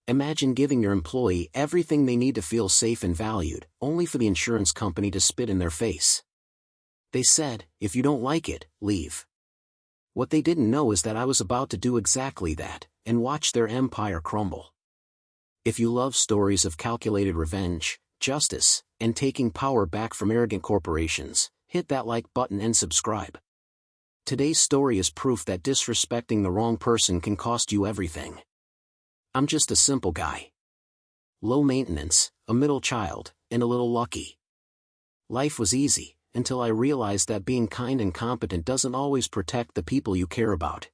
Imagine giving your employee everything they need to feel safe and valued, only for the insurance company to spit in their face. They said, "If you don't like it, leave." What they didn't know is that I was about to do exactly that, and watch their empire crumble. If you love stories of calculated revenge, justice, and taking power back from arrogant corporations, hit that like button and subscribe. Today's story is proof that disrespecting the wrong person can cost you everything. I'm just a simple guy. Low maintenance, a middle child, and a little lucky. Life was easy, until I realized that being kind and competent doesn't always protect the people you care about.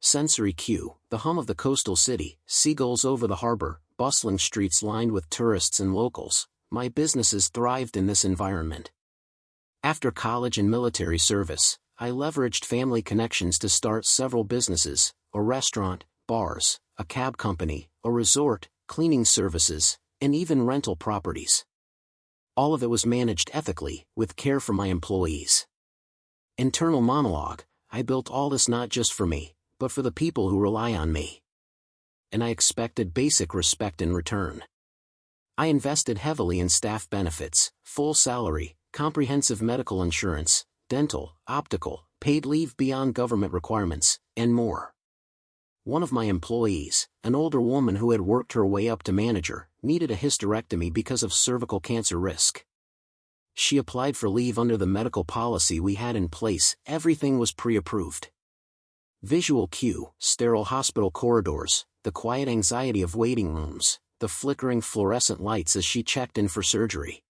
Sensory cue, the hum of the coastal city, seagulls over the harbor, bustling streets lined with tourists and locals. My businesses thrived in this environment. After college and military service, I leveraged family connections to start several businesses: a restaurant, bars, a cab company, a resort, cleaning services, and even rental properties. All of it was managed ethically, with care for my employees. Internal monologue: I built all this not just for me, but for the people who rely on me. And I expected basic respect in return. I invested heavily in staff benefits, full salary, comprehensive medical insurance, dental, optical, paid leave beyond government requirements, and more. One of my employees, an older woman who had worked her way up to manager, needed a hysterectomy because of cervical cancer risk. She applied for leave under the medical policy we had in place. Everything was pre-approved. Visual cue: sterile hospital corridors, the quiet anxiety of waiting rooms, the flickering fluorescent lights as she checked in for surgery.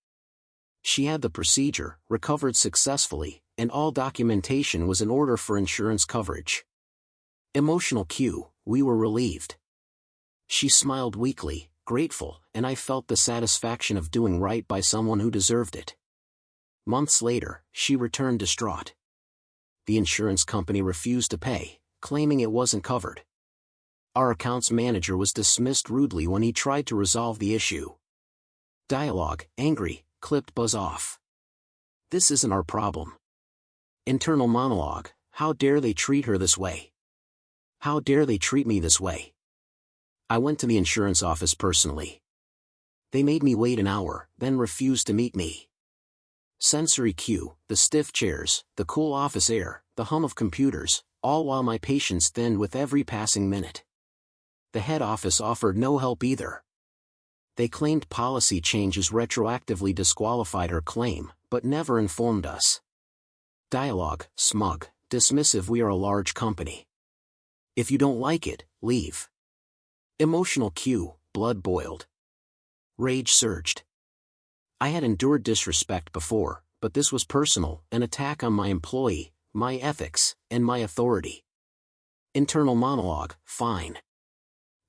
She had the procedure, recovered successfully, and all documentation was in order for insurance coverage. Emotional cue: we were relieved. She smiled weakly, grateful, and I felt the satisfaction of doing right by someone who deserved it. Months later, she returned distraught. The insurance company refused to pay, claiming it wasn't covered. Our accounts manager was dismissed rudely when he tried to resolve the issue. Dialogue: angry, clipped buzz off. This isn't our problem. Internal monologue: how dare they treat her this way? How dare they treat me this way? I went to the insurance office personally. They made me wait an hour, then refused to meet me. Sensory cue: the stiff chairs, the cool office air, the hum of computers, all while my patience thinned with every passing minute. The head office offered no help either. They claimed policy changes retroactively disqualified her claim, but never informed us. Dialogue: smug, dismissive: we are a large company. If you don't like it, leave. Emotional cue: blood boiled. Rage surged. I had endured disrespect before, but this was personal, an attack on my employee, my ethics, and my authority. Internal monologue: fine.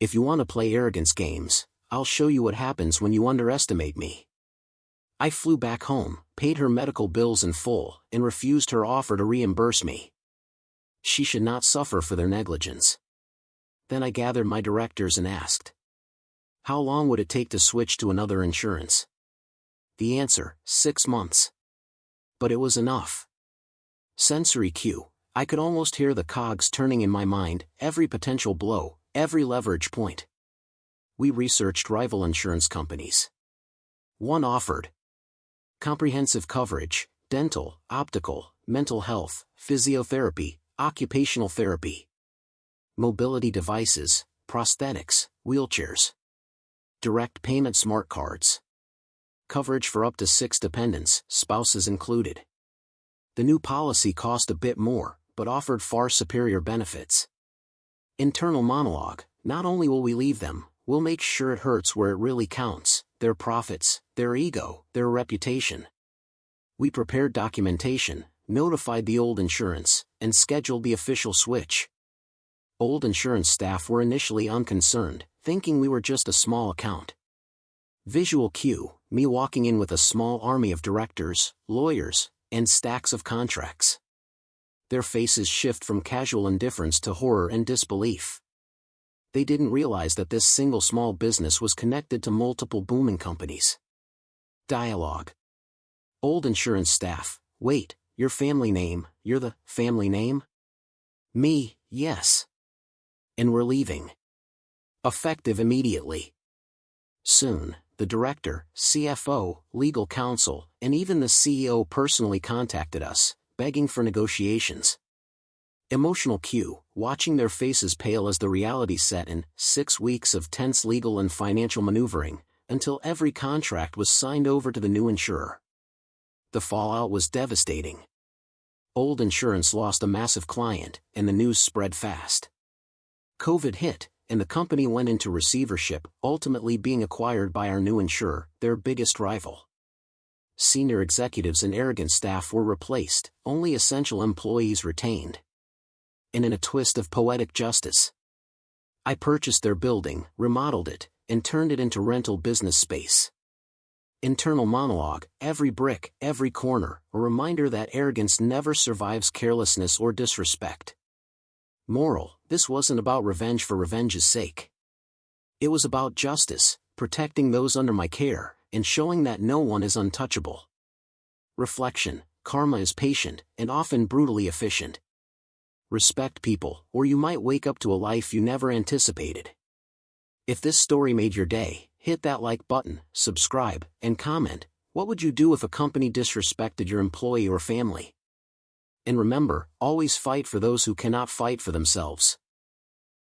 If you want to play arrogance games, I'll show you what happens when you underestimate me. I flew back home, paid her medical bills in full, and refused her offer to reimburse me. She should not suffer for their negligence. Then I gathered my directors and asked, how long would it take to switch to another insurance? The answer: 6 months. But it was enough. Sensory cue: I could almost hear the cogs turning in my mind, every potential blow, every leverage point. We researched rival insurance companies. One offered comprehensive coverage: dental, optical, mental health, physiotherapy, occupational therapy, mobility devices, prosthetics, wheelchairs, direct payment smart cards, coverage for up to 6 dependents, spouses included. The new policy cost a bit more, but offered far superior benefits. Internal monologue: not only will we leave them, we'll make sure it hurts where it really counts: their profits, their ego, their reputation. We prepared documentation, notified the old insurance, and scheduled the official switch. Old insurance staff were initially unconcerned, thinking we were just a small account. Visual cue: me walking in with a small army of directors, lawyers, and stacks of contracts. Their faces shift from casual indifference to horror and disbelief. They didn't realize that this single small business was connected to multiple booming companies. Dialogue: old insurance staff: wait, your family name, you're the family name? Me: yes. And we're leaving. Effective immediately. Soon, the director, CFO, legal counsel, and even the CEO personally contacted us, begging for negotiations. Emotional cue, watching their faces pale as the reality set in 6 weeks of tense legal and financial maneuvering, until every contract was signed over to the new insurer. The fallout was devastating. Old insurance lost a massive client, and the news spread fast. COVID hit, and the company went into receivership, ultimately being acquired by our new insurer, their biggest rival. Senior executives and arrogant staff were replaced, only essential employees retained. And in a twist of poetic justice, I purchased their building, remodeled it, and turned it into rental business space. Internal monologue, every brick, every corner, a reminder that arrogance never survives carelessness or disrespect. Moral: this wasn't about revenge for revenge's sake. It was about justice, protecting those under my care, and showing that no one is untouchable. Reflection: karma is patient, and often brutally efficient. Respect people, or you might wake up to a life you never anticipated. If this story made your day, hit that like button, subscribe, and comment. What would you do if a company disrespected your employee or family? And remember, always fight for those who cannot fight for themselves.